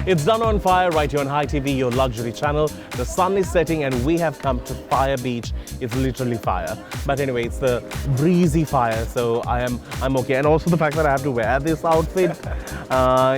It's Danu on Fire right here on Hi TV, your luxury channel. The sun is setting and we have come to Fire Beach. It's literally fire. But anyway, it's the breezy fire, so I'm okay. And also the fact that I have to wear this outfit,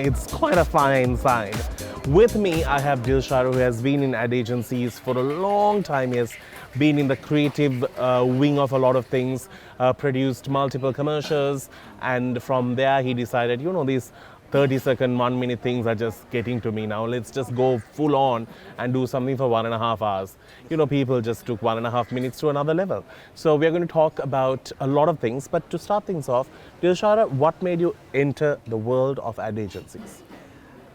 it's quite a fine sign. With me, I have Dilshara, who has been in ad agencies for a long time. He has been in the creative wing of a lot of things, produced multiple commercials, and from there he decided, you know, these 30-second, 1-minute things are just getting to me now. Let's just go full on and do something for 1.5 hours. You know, people just took 1.5 minutes to another level. So we're going to talk about a lot of things, but to start things off, Dilshara, what made you enter the world of ad agencies?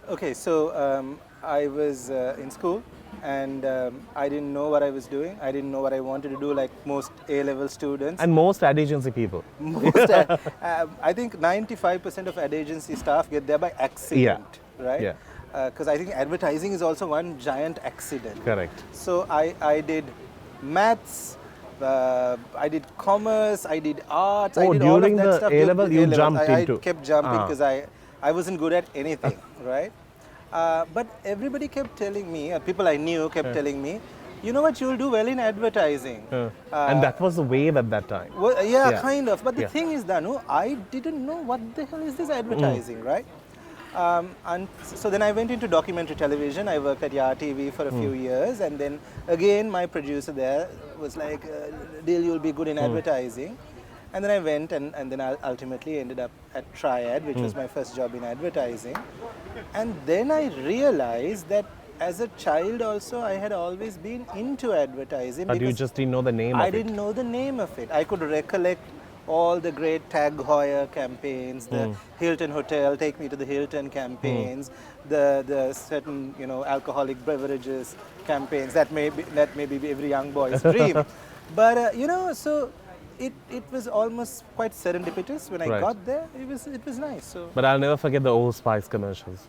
Okay, so I was in school and I didn't know what I was doing. I didn't know what I wanted to do, like most A-level students. And most ad agency people. I think 95% of ad agency staff get there by accident, right? Yeah. Because I think advertising is also one giant accident. Correct. So I did maths, I did commerce, I did arts, I did all of that during stuff. the A-level, you jumped into? I kept jumping because I wasn't good at anything, right? But everybody kept telling me, people I knew kept telling me, you know what, you'll do well in advertising. And that was the wave at that time. Well, kind of. But the thing is, Danu, I didn't know what the hell is this advertising, right? And so then I went into documentary television. I worked at Yar TV for a few years. And then again, my producer there was like, Dil, you'll be good in advertising. And then I went and then I ultimately ended up at Triad, which was my first job in advertising. And then I realized that as a child also, I had always been into advertising. But you just didn't know the name of it. I didn't know the name of it. I could recollect all the great Tag Heuer campaigns, the Hilton Hotel, Take Me to the Hilton campaigns, the certain, you know, alcoholic beverages campaigns. That may be every young boy's dream. But, you know, so it was almost quite serendipitous. When I got there, it was nice. So. But I'll never forget the Old Spice commercials.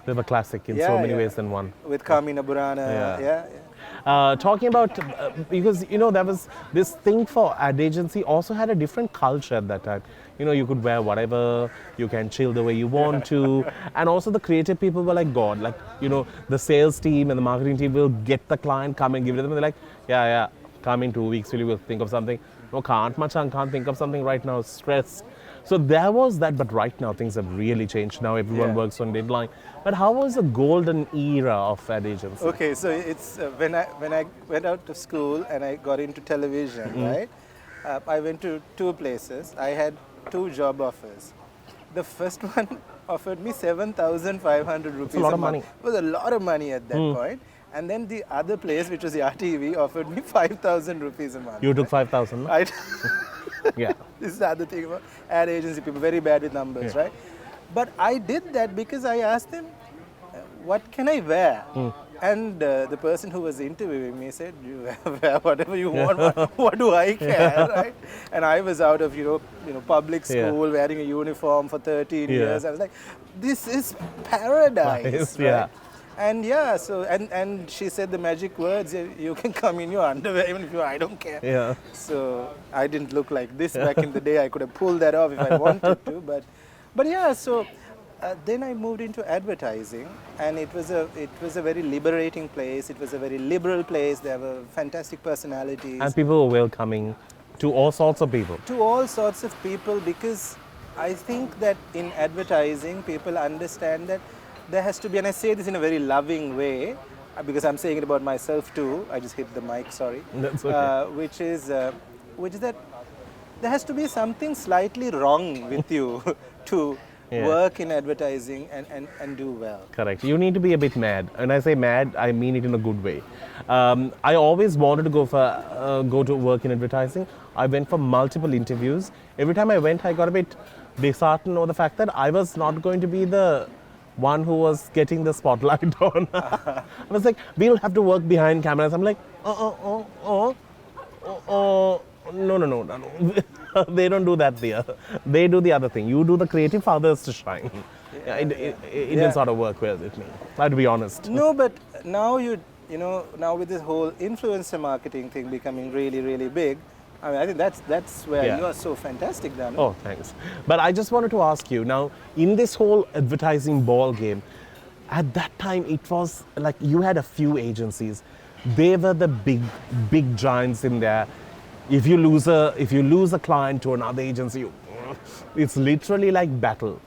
They were classic in so many ways than one. With Carmina Burana, talking about, because, you know, there was this thing for ad agency also had a different culture at that time. You know, you could wear whatever, you can chill the way you want to. And also the creative people were like God. Like, you know, the sales team and the marketing team will get the client, come and give it to them. And they're like, come in 2 weeks, we'll think of something. No, can't think of something right now, stressed. So there was that, but right now things have really changed. Now everyone works on deadline. But how was the golden era of ad agency? Okay, so it's when I went out of school and I got into television, right? I went to 2 places. I had 2 job offers. The first one offered me 7,500 rupees. That's a lot of money. It was a lot of money at that point. And then the other place, which was Yar TV, offered me 5,000 rupees a month. You took 5,000? Yeah. This is the other thing about ad agency people, very bad with numbers, right? But I did that because I asked them, what can I wear? And the person who was interviewing me said, you wear whatever you want, what do I care, right? And I was out of, you know, public school, wearing a uniform for 13 years. I was like, this is paradise, right? And so and she said the magic words, you can come in your underwear even if I don't care. So I didn't look like this back in the day. I could have pulled that off if I wanted to, but yeah, so then I moved into advertising, and it was a very liberating place. It was a very liberal place. There were fantastic personalities. And people were welcoming to all sorts of people. To all sorts of people, because I think that in advertising, people understand that there has to be, and I say this in a very loving way, because I'm saying it about myself too. I just hit the mic, sorry. That's okay. Which is that there has to be something slightly wrong with you to work in advertising and do well. Correct. You need to be a bit mad. And I say mad, I mean it in a good way. I always wanted to go to work in advertising. I went for multiple interviews. Every time I went, I got a bit disheartened over the fact that I was not going to be the one who was getting the spotlight on. I was like, we'll have to work behind cameras. I'm like, no. They don't do that there. They do the other thing. You do the creative for others to shine. It didn't sort of work well with me, I have to be honest. No, but now now with this whole influencer marketing thing becoming really, really big, I mean, I think that's where you are so fantastic, Danu. Oh, thanks. But I just wanted to ask you, now, in this whole advertising ball game, at that time it was like you had a few agencies. They were the big giants in there. If you lose a client to another agency, it's literally like battle.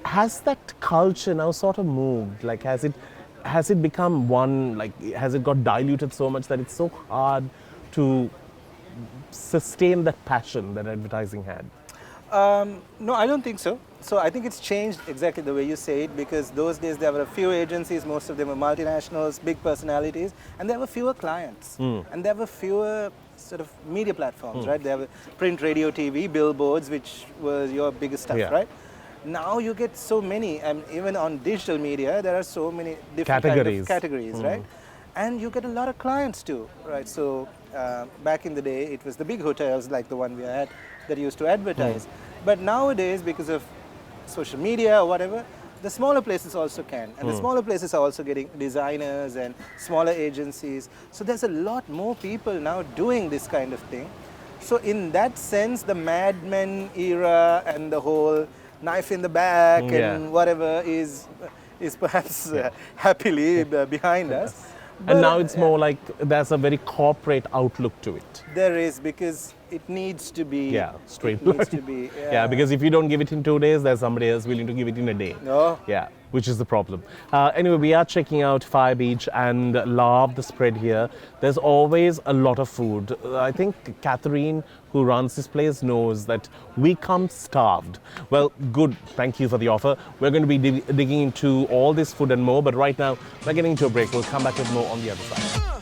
Has that culture now sort of moved? Like has it become one, like has it got diluted so much that it's so hard to sustain that passion that advertising had? No, I don't think so. So I think it's changed exactly the way you say it, because those days there were a few agencies, most of them were multinationals, big personalities, and there were fewer clients. And there were fewer sort of media platforms, right? There were print, radio, TV, billboards, which was your biggest stuff, right? Now you get so many, and even on digital media, there are so many different categories, right? And you get a lot of clients too, right? So back in the day, it was the big hotels like the one we had that used to advertise. But nowadays, because of social media or whatever, the smaller places also can. And the smaller places are also getting designers and smaller agencies. So there's a lot more people now doing this kind of thing. So in that sense, the Mad Men era and the whole knife in the back and whatever is perhaps happily behind us. But, and now it's more like there's a very corporate outlook to it. There is, because it needs to be. Yeah, straight. It needs to be. Yeah, because if you don't give it in 2 days, there's somebody else willing to give it in a day. No. Yeah, which is the problem. Anyway, we are checking out Fire Beach and love the spread here. There's always a lot of food. I think Catherine, who runs this place, knows that we come starved. Well, good. Thank you for the offer. We're going to be digging into all this food and more, but right now we're getting to a break. We'll come back with more on the other side.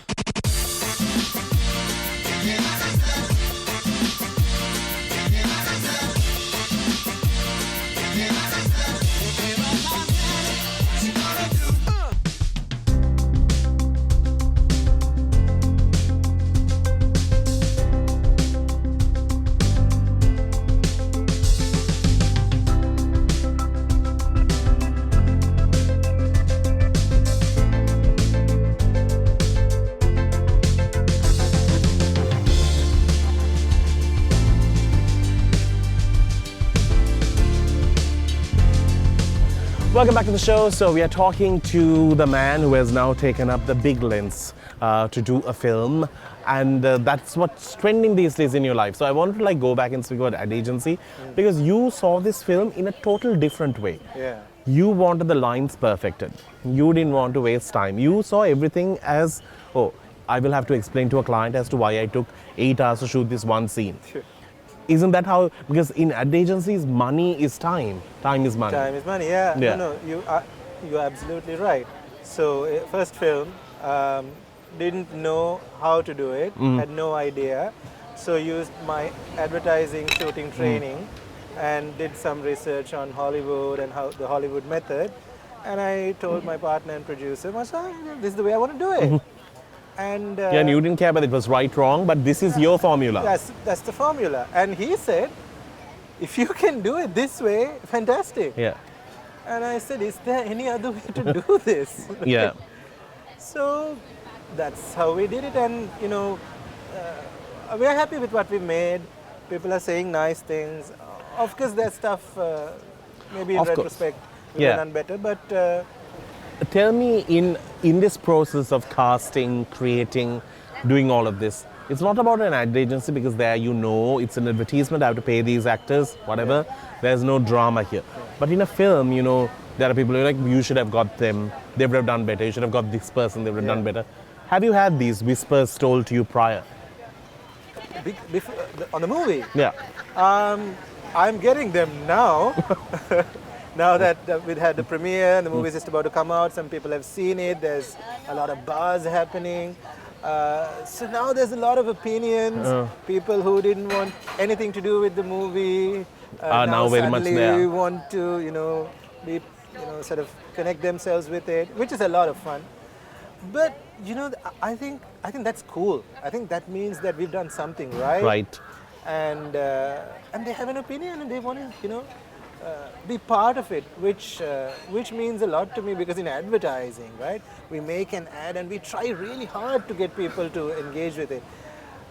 Welcome back to the show. So we are talking to the man who has now taken up the big lens to do a film, and that's what's trending these days in your life. So I wanted to like go back and speak about ad agency because you saw this film in a total different way. Yeah. You wanted the lines perfected. You didn't want to waste time. You saw everything as, oh, I will have to explain to a client as to why I took 8 hours to shoot this one scene. Sure. Isn't that how? Because in ad agencies, money is time. Time is money. Time is money. Yeah. No, you're absolutely right. So first film, didn't know how to do it, had no idea. So used my advertising shooting training and did some research on Hollywood and how the Hollywood method. And I told my partner and producer, this is the way I want to do it. And and you didn't care whether it was right, wrong, but this is your formula. That's the formula. And he said, if you can do it this way, fantastic. Yeah. And I said, is there any other way to do this? Yeah. So that's how we did it. And, you know, we are happy with what we made. People are saying nice things. Of course, there's stuff, maybe in retrospect, we could have done better. But tell me, in this process of casting, creating, doing all of this, it's not about an ad agency because there it's an advertisement, I have to pay these actors, whatever. There's no drama here. But in a film, there are people who are like, you should have got them, they would have done better, you should have got this person, they would have done better. Have you had these whispers told to you prior? Before, on the movie? Yeah. I'm getting them now. Now that we've had the premiere and the movie is just about to come out, some people have seen it, there's a lot of buzz happening. So now there's a lot of opinions. People who didn't want anything to do with the movie now very much there. Want to, be, sort of connect themselves with it, which is a lot of fun. But I think that's cool. I think that means that we've done something right. Right. And they have an opinion and they want to, be part of it, which means a lot to me, because in advertising, right, we make an ad and we try really hard to get people to engage with it.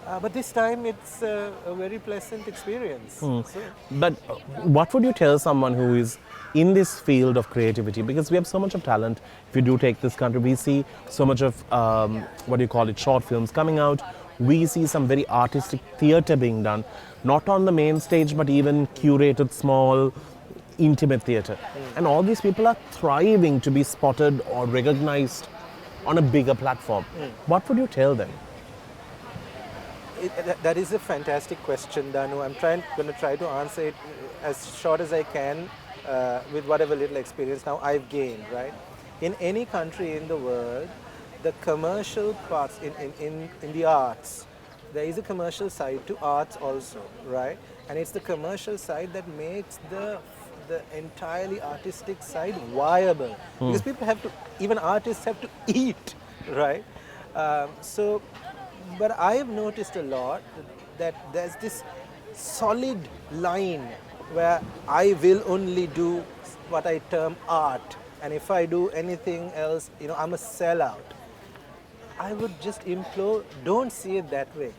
But this time it's a very pleasant experience. So, But what would you tell someone who is in this field of creativity? Because we have so much of talent. If you do take this country, we see so much of, what do you call it, short films coming out. We see some very artistic theatre being done, not on the main stage, but even curated, small, intimate theatre. And all these people are thriving to be spotted or recognized on a bigger platform. What would you tell them? That is a fantastic question, Danu. I'm going to try to answer it as short as I can with whatever little experience now I've gained, right? In any country in the world, the commercial parts in the arts, there is a commercial side to arts also, right? And it's the commercial side that makes the entirely artistic side viable. Because people have to, even artists have to eat, right? But I have noticed a lot that there's this solid line where I will only do what I term art, and if I do anything else, I'm a sellout. I would just implore, don't see it that way,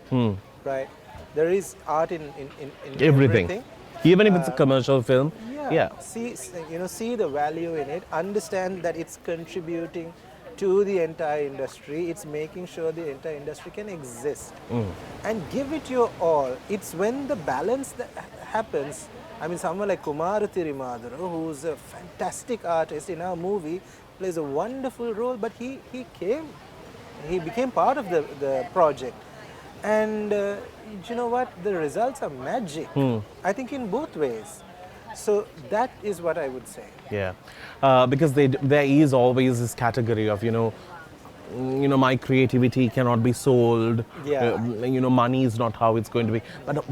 right? There is art in everything. Even if it's a commercial film. Yeah. See the value in it. Understand that it's contributing to the entire industry. It's making sure the entire industry can exist. And give it your all. It's when the balance that happens. I mean, someone like Kumar Thirimaduru, who's a fantastic artist in our movie, plays a wonderful role, but he became part of the project. And you know what? The results are magic. I think in both ways. So that is what I would say. Yeah, because there is always this category of, my creativity cannot be sold. Yeah. Money is not how it's going to be. But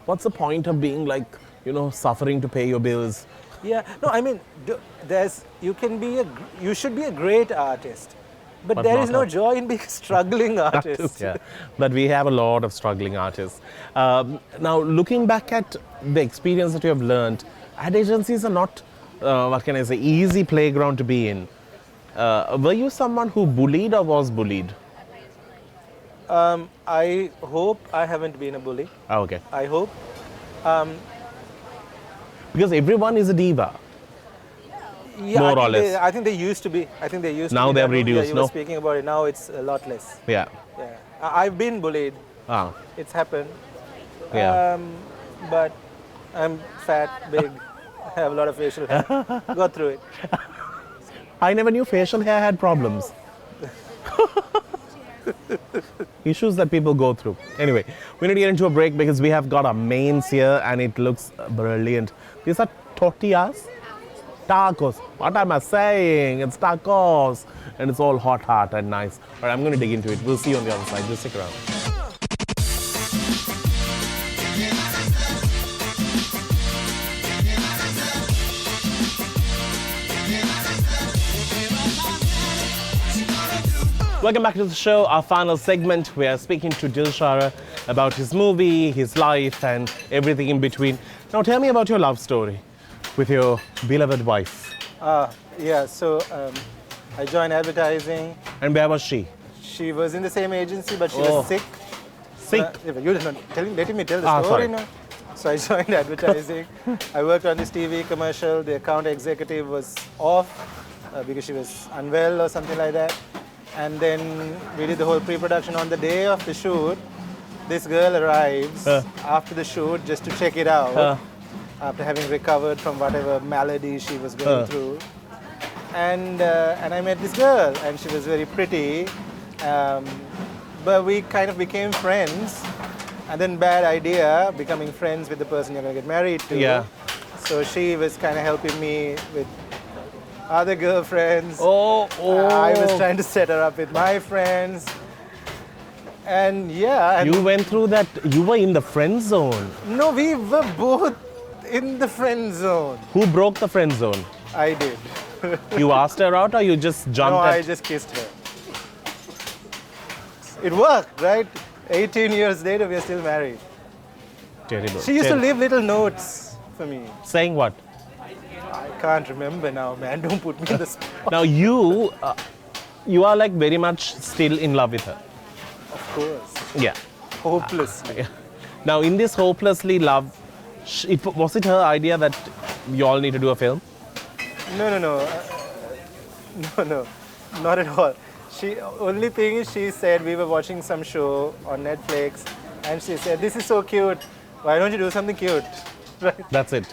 what's the point of being like, suffering to pay your bills? Yeah. No, I mean, you should be a great artist. But there is no joy in being a struggling artist. Yeah, but we have a lot of struggling artists. Now, looking back at the experience that you have learned, ad agencies are not, easy playground to be in. Were you someone who bullied or was bullied? I hope I haven't been a bully. Oh, okay. I hope. Because everyone is a diva. Yeah, more or less. I think they used to be. Now they have reduced. Yeah, you were speaking about it. Now it's a lot less. Yeah. Yeah. I've been bullied. Ah. It's happened. Yeah. But I'm fat, big, have a lot of facial hair. Got through it. I never knew facial hair had problems. Issues that people go through. Anyway, we need to get into a break because we have got our mains here and it looks brilliant. These are tortillas. Tacos. What am I saying? It's tacos. And it's all hot and nice. All right, I'm going to dig into it. We'll see you on the other side. Just stick around. Welcome back to the show, our final segment. We are speaking to Dilshara about his movie, his life, and everything in between. Now tell me about your love story with your beloved wife. So I joined advertising. And where was she? She was in the same agency, but she was sick. Sick? You're not letting me tell the story now. So I joined advertising. I worked on this TV commercial. The account executive was off because she was unwell or something like that. And then we did the whole pre-production. On the day of the shoot, this girl arrives after the shoot just to check it out. After having recovered from whatever malady she was going through. And I met this girl, and she was very pretty. But we kind of became friends. And then bad idea, becoming friends with the person you're going to get married to. Yeah. So she was kind of helping me with other girlfriends. I was trying to set her up with my friends. And yeah. You went through that, you were in the friend zone. No, we were both in the friend zone. Who broke the friend zone? I did. You asked her out or you just jumped No, I just kissed her. It worked, right? 18 years later, we are still married. Terrible. She used to leave little notes for me. Saying what? I can't remember now, man. Don't put me in the spot. Now you are like very much still in love with her. Of course. Yeah. hopelessly. Now, in this hopelessly love, was it her idea that you all need to do a film? No, not at all. Only thing is, she said we were watching some show on Netflix, and she said, "This is so cute. Why don't you do something cute?" Right? That's it.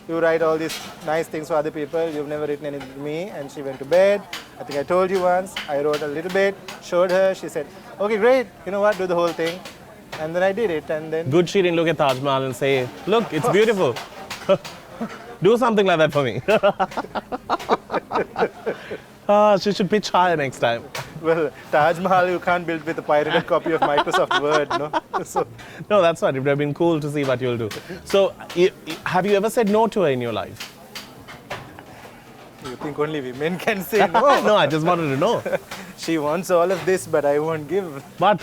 You write all these nice things for other people. You've never written anything to me. And she went to bed. I think I told you once. I wrote a little bit, showed her. She said, "Okay, great. You know what? Do the whole thing." And then I did it. And then Good she didn't look at Taj Mahal and say, "Look, it's beautiful. Do something like that for me." She should pitch higher next time. well, Taj Mahal you can't build with a pirated copy of Microsoft Word, no. So No, that's right. It would have been cool to see what you'll do. So, have you ever said no to her in your life? you think only women can say no? No, I just wanted to know. She wants all of this, but I won't give. But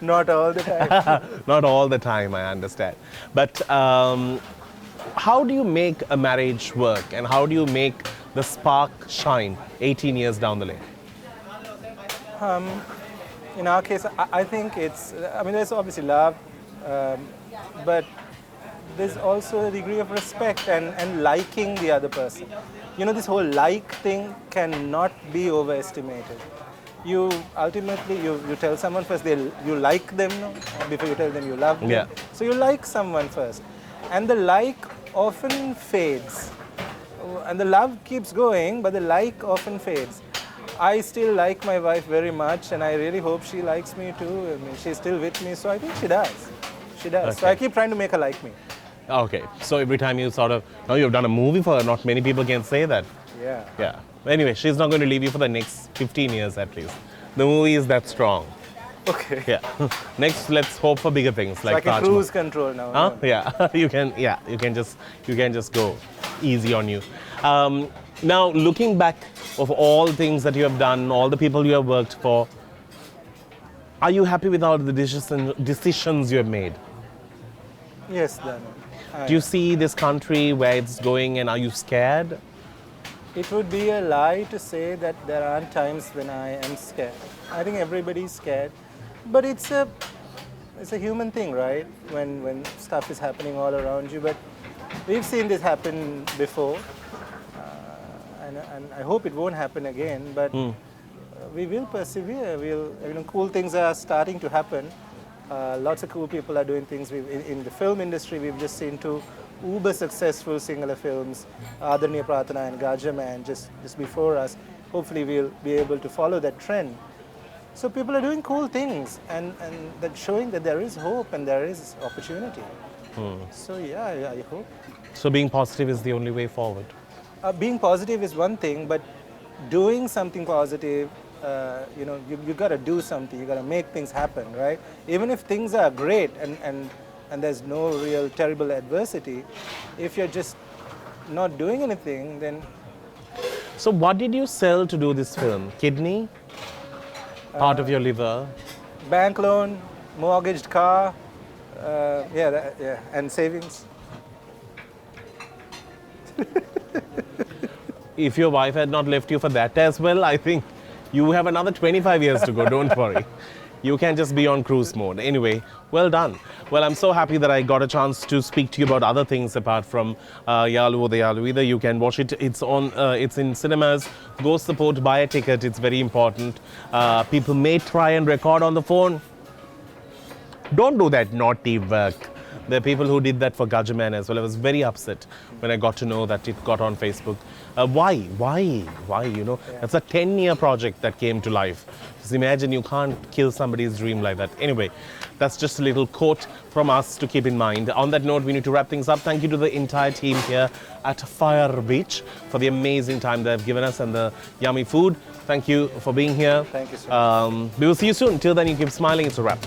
Not all the time. not all the time, I understand. But how do you make a marriage work, and how do you make the spark shine 18 years down the lane? In our case, I think there's obviously love, but there's also a degree of respect and liking the other person. You know, this whole like thing cannot be overestimated. You ultimately, you tell someone first, you like them, no? Before you tell them you love them. Yeah. So you like someone first. And the like often fades. And the love keeps going, but the like often fades. I still like my wife very much, and I really hope she likes me too. I mean, she's still with me, so I think she does. She does. So Okay. I keep trying to make her like me. Okay, so every time you now you've done a movie for her, not many people can say that. Yeah. Yeah. Anyway, she's not going to leave you for the next 15 years at least. The movie is that strong. Okay. Yeah. Next, let's hope for bigger things So like I can Taj Mahal. cruise control now. Huh? Yeah. you can just go easy on you. Now, looking back of all things that you have done, all the people you have worked for, are you happy with all the decisions you have made? Yes, Danu. Do you see this country where it's going, and are you scared? It would be a lie to say that there aren't times when I am scared. I think everybody's scared, but it's a human thing, right? When stuff is happening all around you. But we've seen this happen before, and I hope it won't happen again. But we will persevere. Cool things are starting to happen. Lots of cool people are doing things. In the film industry, we've just seen two uber successful singular films, Adarniya Pratana and Gajaman, just before us. Hopefully we'll be able to follow that trend. So people are doing cool things, and that's showing that there is hope and there is opportunity. So yeah, I hope. So being positive is the only way forward. Being positive is one thing, but doing something positive, you got to do something. You got to make things happen, right? Even if things are great and there's no real terrible adversity, if you're just not doing anything, then... So what did you sell to do this film? Kidney? Part of your liver? Bank loan, mortgaged car, and savings. If your wife had not left you for that as well, I think you have another 25 years to go, don't worry. You can just be on cruise mode. Anyway, well done. Well, I'm so happy that I got a chance to speak to you about other things apart from Yalu or the Yalu. Either you can watch it. It's in cinemas. Go support, buy a ticket. It's very important. People may try and record on the phone. Don't do that naughty work. There are people who did that for Gajaman as well. I was very upset when I got to know that it got on Facebook. Why? You know, That's a 10-year project that came to life. Just imagine you can't kill somebody's dream like that. Anyway, that's just a little quote from us to keep in mind. On that note, we need to wrap things up. Thank you to the entire team here at Fire Beach for the amazing time they've given us and the yummy food. Thank you for being here. Thank you so much. We will see you soon. Till then, you keep smiling. It's a wrap.